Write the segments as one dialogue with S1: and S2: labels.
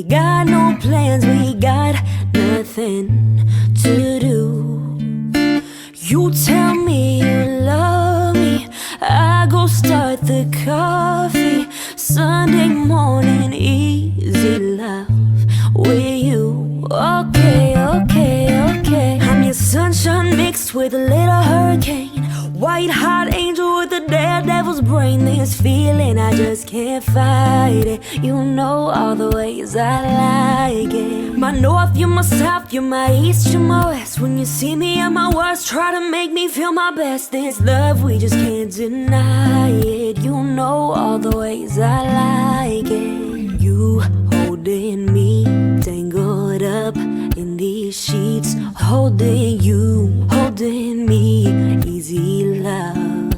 S1: got no plans, we got nothing to do. You tell me you love me, I go start the coffee. Sunday morning, easy love with you. Okay, okay, okay. I'm your sunshine mixed with a little hurricane, white hot angel with a daredevil's brain. This feeling, I just can't fight it. You know all the ways I like it. My north, you're my south, you're my east, you're my west. When you see me at my worst, try to make me feel my best. This love, we just can't deny it. You know all the ways I like it. You holding me, tangled up in these sheets, holding you, holding me, easy love.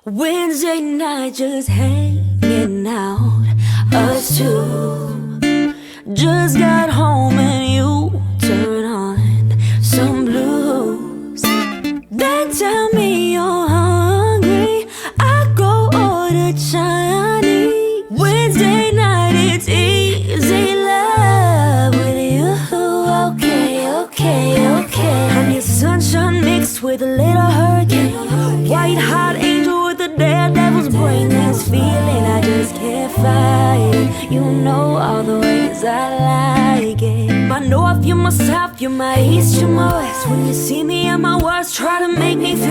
S1: Wednesday night, just hanging out, us two. Just got home and you turn on some blues. Then tell me you're hungry, I go order Chinese. Wednesday night, it's easy love with you. Okay, okay, okay. I'm your sunshine mixed with a little hurricane, white hot angel with a daredevil's brain. This feeling, I just can't fight it. You know all the ways I like it. My north, you're my south, you're my east, you're my west. When you see me at my worst, try to make me feel